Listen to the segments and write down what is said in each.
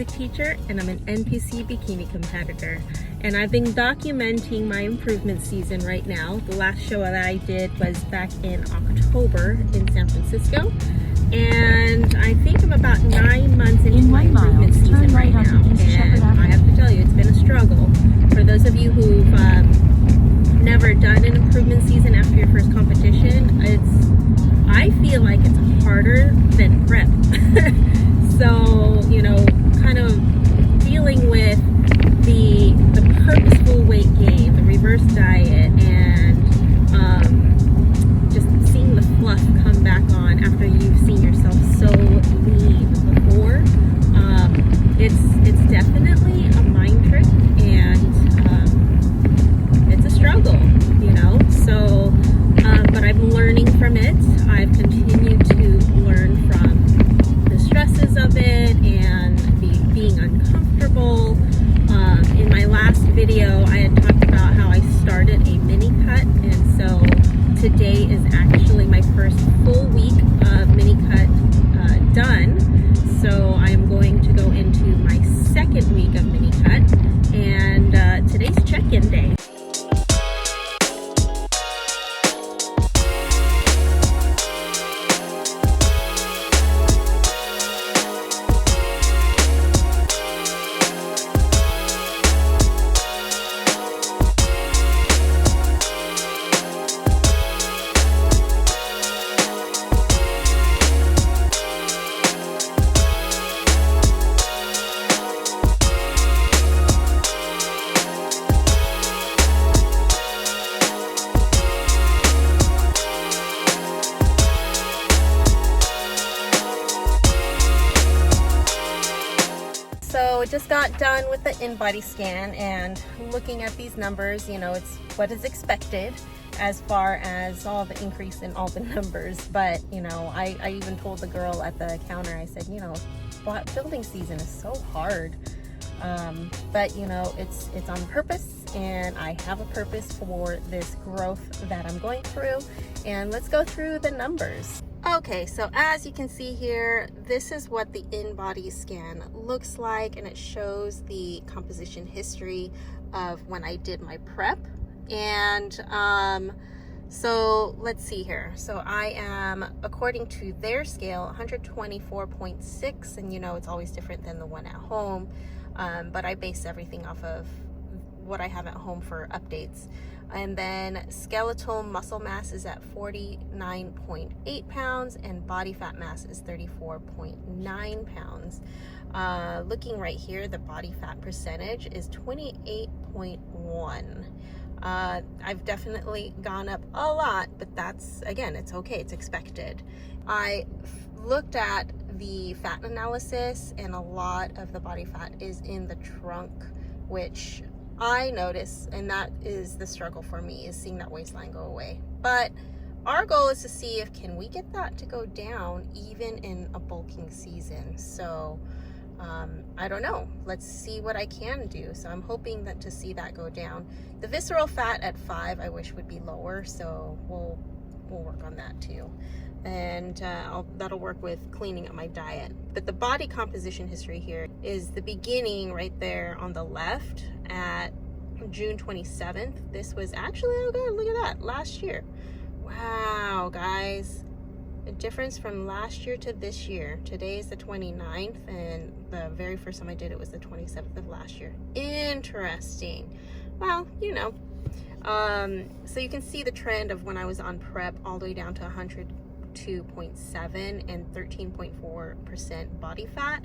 music teacher and I'm an NPC bikini competitor. And I've been documenting my improvement season right now. The last show that I did was back in October in San Francisco. And I think I'm about 9 months into my improvement season right now. And I have to tell you, it's been a struggle. For those of you who've never done an improvement season after your first competition, I feel like it's harder than prep. So, you know, kind of dealing with the purposeful weight gain, the reverse diet, and just seeing the fluff come back on after you've seen yourself so lean before. It's definitely a mind trick, and it's a struggle, you know. So, but I'm learning from it. I've continued to learn from the stresses of it and being uncomfortable. In my last video, I had talked about how I started a mini cut, and so today is actually my first full week of mini cut done. So I'm going to go into my second week of mini cut, and today's check-in day. So I just got done with the in-body scan, and looking at these numbers, you know, it's what is expected as far as all the increase in all the numbers. But, you know, I even told the girl at the counter, I said, you know, building season is so hard. But, you know, it's on purpose, and I have a purpose for this growth that I'm going through. And let's go through the numbers. Okay, so as you can see here, this is what the in-body scan looks like, and it shows the composition history of when I did my prep. And so let's see here. So I am, according to their scale, 124.6, and you know it's always different than the one at home, but I base everything off of what I have at home for updates. And then skeletal muscle mass is at 49.8 pounds, and body fat mass is 34.9 pounds. Looking right here, the body fat percentage is 28.1. I've definitely gone up a lot, but that's, again, it's okay, it's expected. I looked at the fat analysis, and a lot of the body fat is in the trunk, which I notice, and that is the struggle for me, is seeing that waistline go away. But our goal is to see if can we get that to go down even in a bulking season. So I don't know, let's see what I can do. So I'm hoping that to see that go down. The visceral fat at 5 I wish would be lower, so we'll work on that too. And that'll work with cleaning up my diet. But the body composition history here is the beginning right there on the left at June 27th. This was actually, oh god, look at that, last year. Wow, guys, the difference from last year to this year. Today is the 29th, and the very first time I did it was the 27th of last year. Interesting. Well, you know, so you can see the trend of when I was on prep all the way down to 102.7 and 13.4% body fat.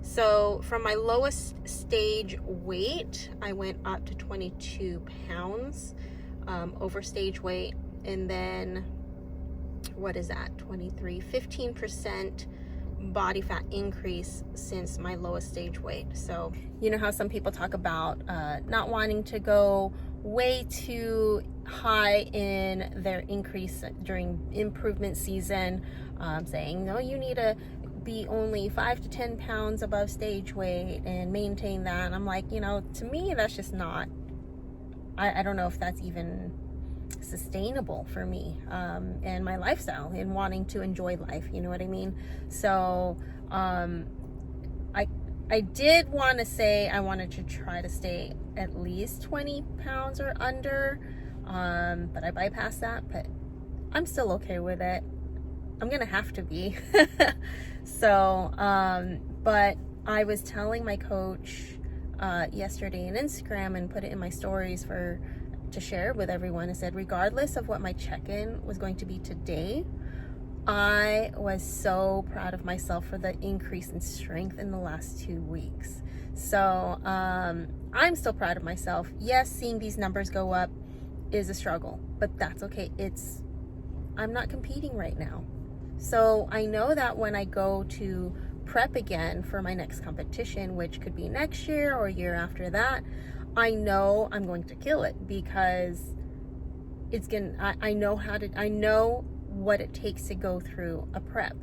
So from my lowest stage weight, I went up to 22 pounds over stage weight, and then what is that, 15% body fat increase since my lowest stage weight. So you know how some people talk about not wanting to go way too high in their increase during improvement season, saying no, you need to be only 5 to 10 pounds above stage weight and maintain that. And I'm like, you know, to me that's just not, I don't know if that's even sustainable for me and my lifestyle and wanting to enjoy life, you know what I mean? So I I did want to say I wanted to try to stay at least 20 pounds or under, but I bypassed that, but I'm still okay with it. I'm gonna have to be. So, but I was telling my coach yesterday on Instagram and put it in my stories to share with everyone. I said, regardless of what my check-in was going to be today, I was so proud of myself for the increase in strength in the last 2 weeks. So I'm still proud of myself. Yes, seeing these numbers go up is a struggle, but that's okay. I'm not competing right now. So I know that when I go to prep again for my next competition, which could be next year or year after that, I know I'm going to kill it, because I know what it takes to go through a prep,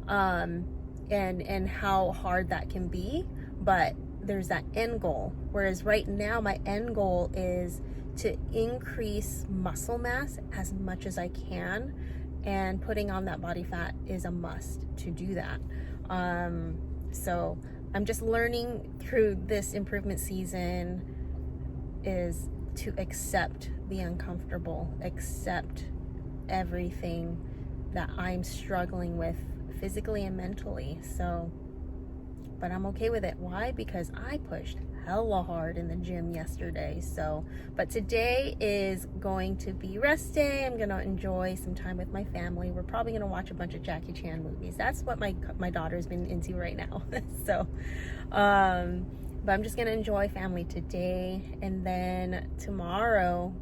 and how hard that can be, but there's that end goal. Whereas right now my end goal is to increase muscle mass as much as I can, and putting on that body fat is a must to do that. So I'm just learning through this improvement season is to accept the uncomfortable, accept everything that I'm struggling with physically and mentally. So, but I'm okay with it. Why? Because I pushed hella hard in the gym yesterday. So, but today is going to be rest day. I'm gonna enjoy some time with my family. We're probably gonna watch a bunch of Jackie Chan movies. That's what my daughter's been into right now. So, but I'm just gonna enjoy family today, and then tomorrow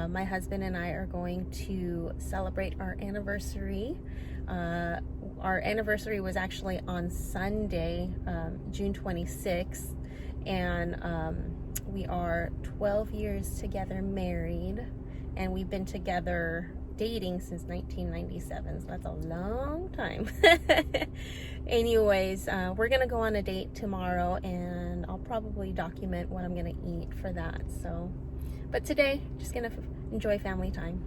my husband and I are going to celebrate our anniversary. Our anniversary was actually on Sunday, June 26th, and we are 12 years together married, and we've been together dating since 1997, so that's a long time. Anyways, we're gonna go on a date tomorrow, and I'll probably document what I'm gonna eat for that. So, but today, just gonna enjoy family time.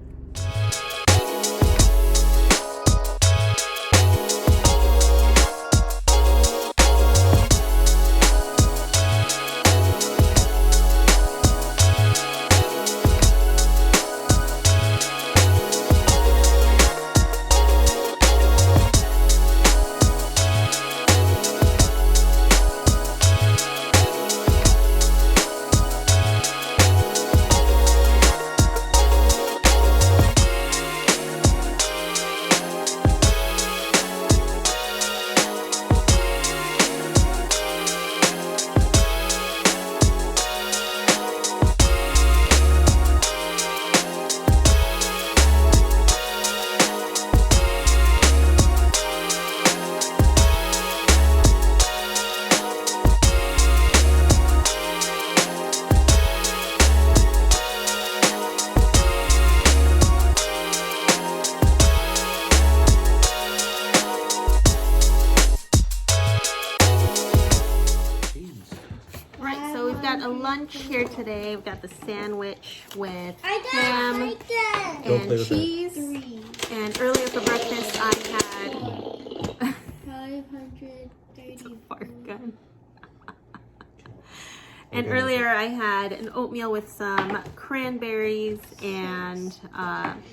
Here today, we've got the sandwich with ham and cheese, and earlier for breakfast I had 530 fart gun. And earlier I had an oatmeal with some cranberries and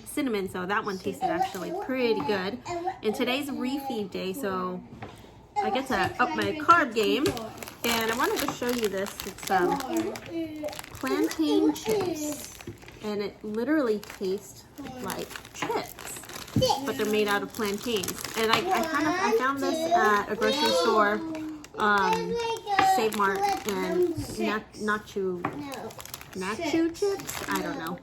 cinnamon, so that one tasted actually pretty good. And today's refeed day, so I get to up my carb game. And I wanted to show you this. It's plantain chips, and it literally tastes like chips, but they're made out of plantains. And I found this at a grocery store, Save Mart, and nacho chips. I don't know.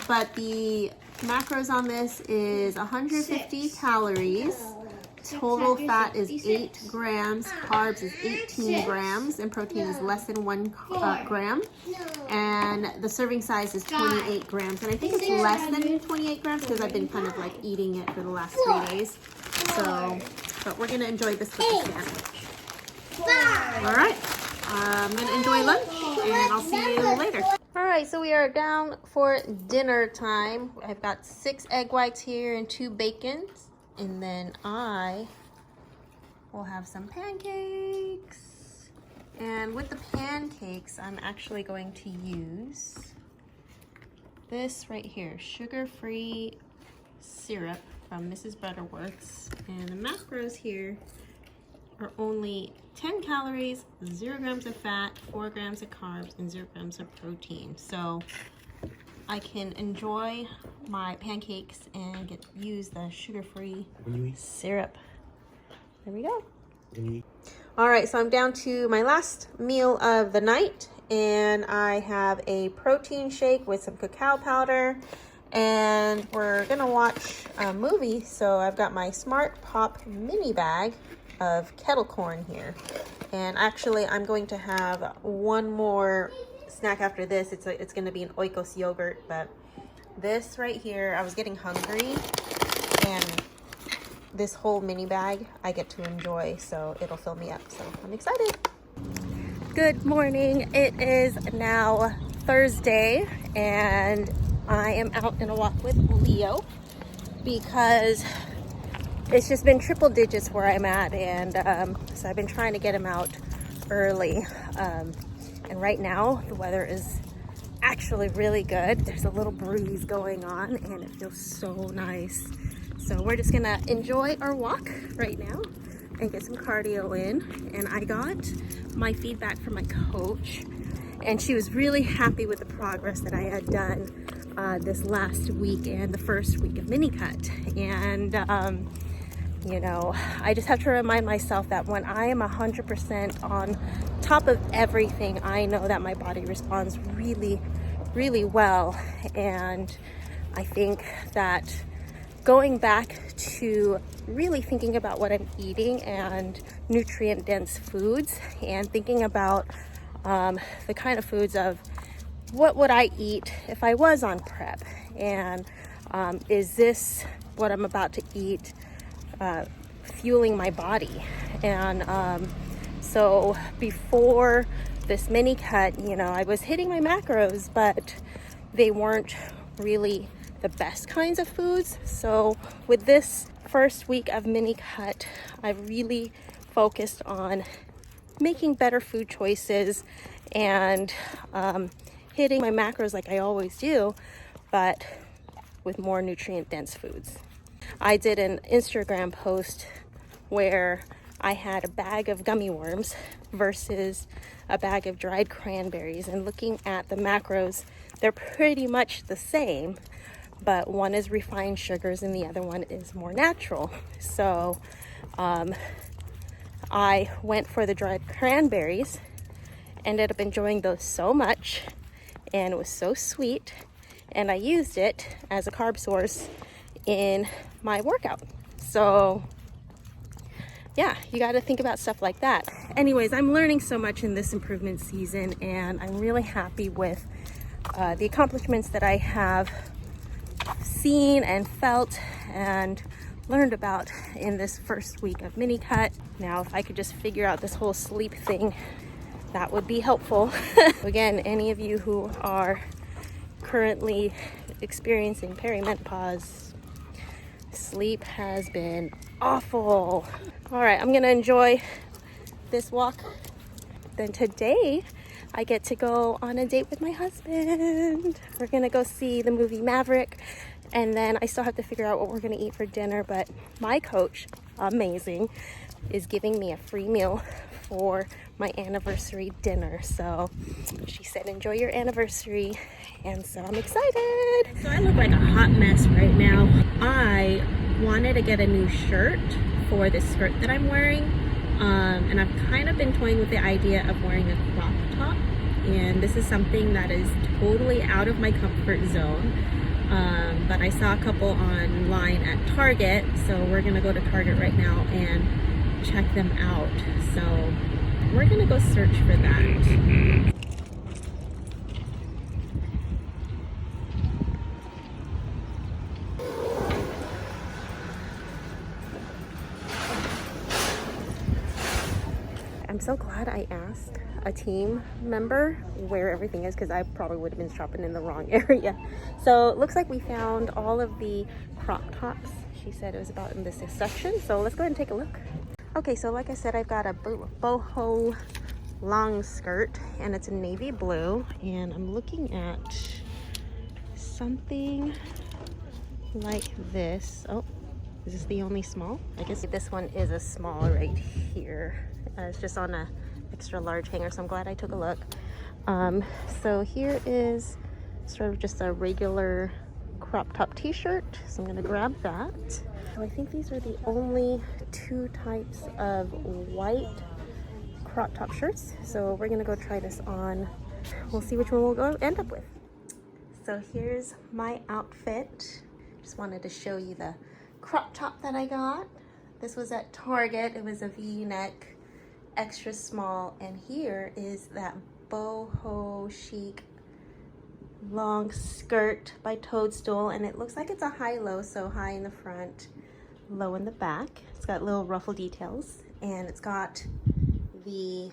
But the macros on this is 150 calories. Total fat is 8 grams, carbs is 18 grams, and protein is less than 1 gram. And the serving size is 28 grams. And I think it's less than 28 grams because I've been kind of like eating it for the last 3 days. So, but we're gonna enjoy this with the sandwich. All right, I'm gonna enjoy lunch, and I'll see you later. All right, so we are down for dinner time. I've got 6 egg whites here and 2 bacons. And then I will have some pancakes. And with the pancakes, I'm actually going to use this right here, sugar-free syrup from Mrs. Butterworth's. And the macros here are only 10 calories, 0 grams of fat, 4 grams of carbs, and 0 grams of protein. So I can enjoy my pancakes and use the sugar-free syrup. There we go. All right, so I'm down to my last meal of the night, and I have a protein shake with some cacao powder, and we're gonna watch a movie. So I've got my Smart Pop mini bag of kettle corn here, and actually I'm going to have one more snack after this. It's going to be an Oikos yogurt, but this right here, I was getting hungry, and this whole mini bag I get to enjoy, so it'll fill me up. So I'm excited. Good morning. It is now Thursday, and I am out in a walk with Leo because it's just been triple digits where I'm at, and so I've been trying to get him out early. And right now the weather is actually really good. There's a little breeze going on, and it feels so nice. So we're just gonna enjoy our walk right now and get some cardio in. And I got my feedback from my coach, and she was really happy with the progress that I had done this last week and the first week of mini cut. And you know, I just have to remind myself that when I am 100% on top of everything, I know that my body responds really, really well. And I think that going back to really thinking about what I'm eating and nutrient dense foods, and thinking about the kind of foods of what would I eat if I was on prep, and is this what I'm about to eat fueling my body. And so before this mini cut, you know, I was hitting my macros, but they weren't really the best kinds of foods. So with this first week of mini cut, I've really focused on making better food choices and hitting my macros like I always do, but with more nutrient dense foods. I did an Instagram post where I had a bag of gummy worms versus a bag of dried cranberries, and looking at the macros, they're pretty much the same, but one is refined sugars and the other one is more natural. So I went for the dried cranberries, ended up enjoying those so much, and it was so sweet, and I used it as a carb source in my workout. So yeah, you got to think about stuff like that. Anyways, I'm learning so much in this improvement season, and I'm really happy with the accomplishments that I have seen and felt and learned about in this first week of mini cut. Now, if I could just figure out this whole sleep thing, that would be helpful. Again, any of you who are currently experiencing perimenopause, sleep has been awful. All right, I'm gonna enjoy this walk. Then today I get to go on a date with my husband. We're gonna go see the movie Maverick, and then I still have to figure out what we're gonna eat for dinner, but my coach, amazing, is giving me a free meal for my anniversary dinner. So she said, enjoy your anniversary, and so I'm excited. So I look like a hot mess right now. I wanted to get a new shirt for this skirt that I'm wearing, and I've kind of been toying with the idea of wearing a crop top, and this is something that is totally out of my comfort zone, but I saw a couple online at Target, so we're gonna go to Target right now and check them out. So we're gonna go search for that. I'm so glad I asked a team member where everything is, because I probably would have been shopping in the wrong area. So it looks like we found all of the crop tops. She said it was about in this section. So let's go ahead and take a look. Okay, so like I said, I've got a boho long skirt, and it's a navy blue, and I'm looking at something like this. Oh, is this the only small? I guess this one is a small right here. It's just on a extra large hanger, so I'm glad I took a look. So here is sort of just a regular crop top t-shirt, so I'm gonna grab that. So I think these are the only two types of white crop top shirts, so we're gonna go try this on. We'll see which one we'll go end up with. So here's my outfit. Just wanted to show you the crop top that I got. This was at Target. It was a V-neck, extra small, and here is that boho chic long skirt by Toadstool, and it looks like it's a high-low, so high in the front, low in the back. It's got little ruffle details, and it's got the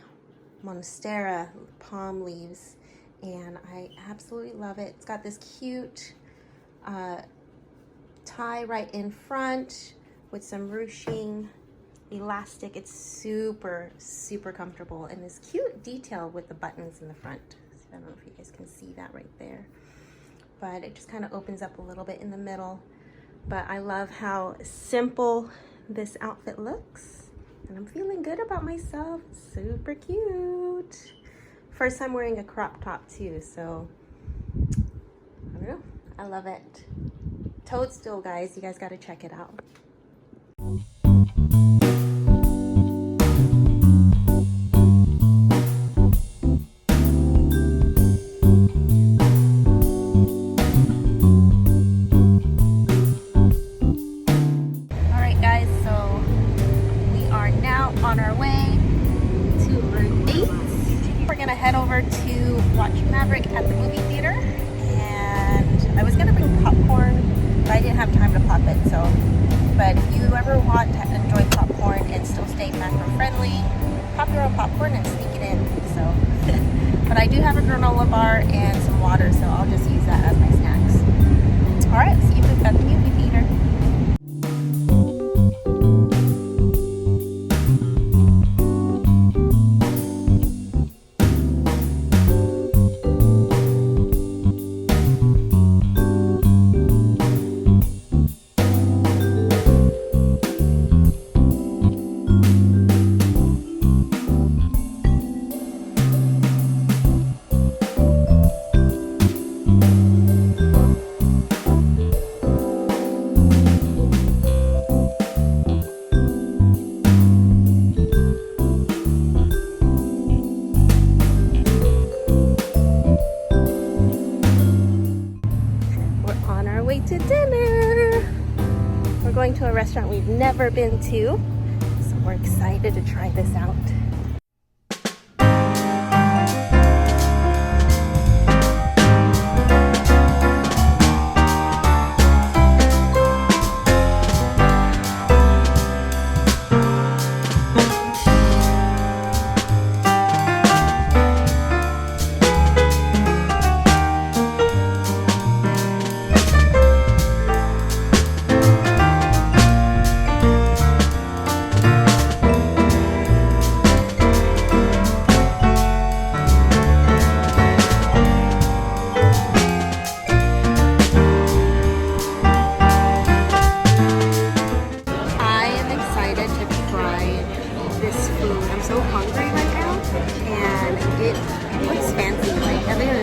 Monstera palm leaves, and I absolutely love it. It's got this cute tie right in front with some ruching elastic. It's super comfortable, and this cute detail with the buttons in the front. So I don't know if you guys can see that right there, but it just kind of opens up a little bit in the middle. But I love how simple this outfit looks, and I'm feeling good about myself. Super cute. First time wearing a crop top too, so I don't know, I love it. Toadstool, guys, you guys got to check it out. On our way to our dates. We're gonna head over to watch Maverick at the movie theater, and I was gonna bring popcorn, but I didn't have time to pop it. So, but if you ever want to enjoy popcorn and still stay macro friendly, pop your own popcorn and sneak it in. So, but I do have a granola bar and some water, so I'll just use that as my snacks. All right, see you at the movie theater. To dinner. We're going to a restaurant we've never been to, so we're excited to try this out.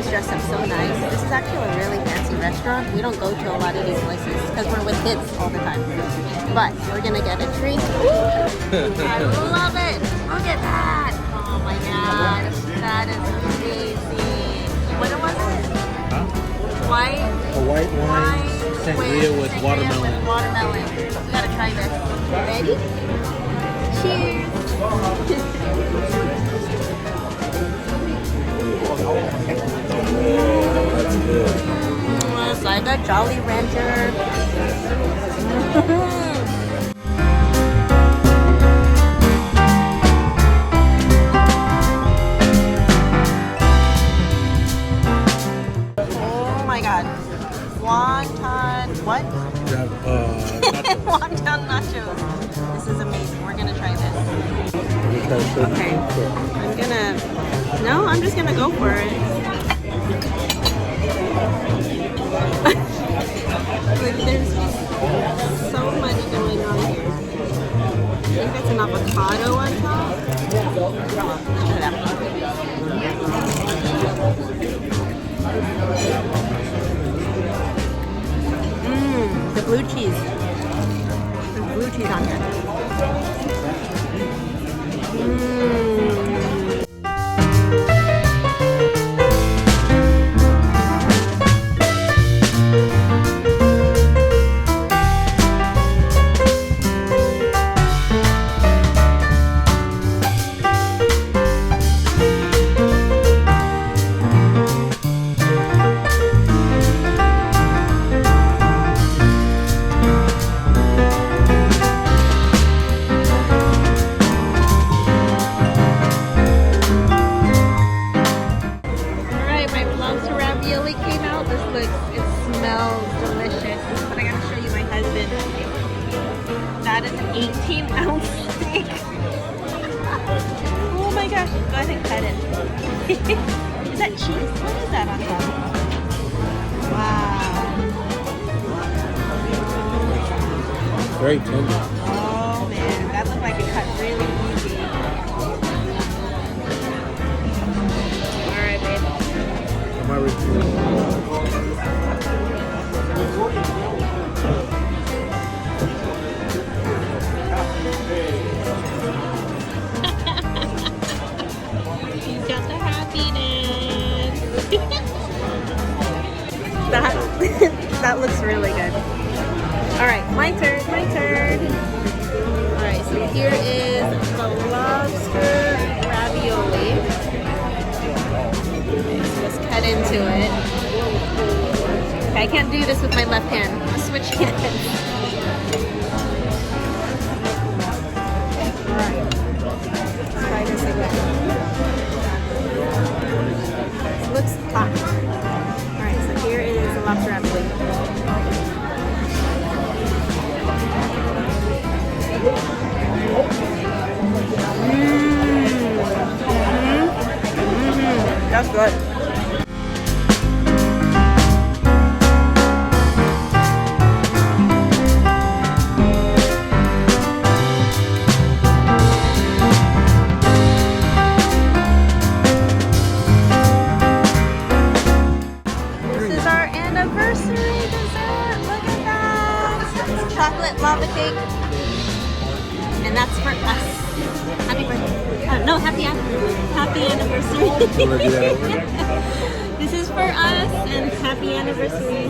Dressed up so nice. This is actually a really fancy restaurant. We don't go to a lot of these places because we're with kids all the time. But we're gonna get a drink. I love it. Look at that. Oh my gosh, that is amazing. What was it? Huh? A white wine sangria with watermelon. We gotta try this. Ready? Cheers. That's good. It's like a Jolly Rancher. Oh my god. wonton, what? Nachos. Wonton nachos. This is amazing. We're gonna try this. Okay. I'm just gonna go for it. Like, there's so much going on here. I think that's an avocado on top. The blue cheese. There's blue cheese on here. That is an 18-ounce steak. Oh my gosh, go ahead and cut it. Is that cheese? What is that on top? Wow. Very tender. Oh man, that looked like it cut really easy. Alright, babe. Am I ready? He's got the happiness. that looks really good. Alright, my turn. Alright, so here is the lobster ravioli. Okay, so let's cut into it. Okay, I can't do this with my left hand. I'll switch hands. Alright, let's try this again. This looks hot. Alright, so here is the lobster ravioli. That's good. This is our anniversary dessert. Look at that. It's chocolate lava cake. And that's for us. Happy birthday. No, happy anniversary. This is for us and happy anniversary.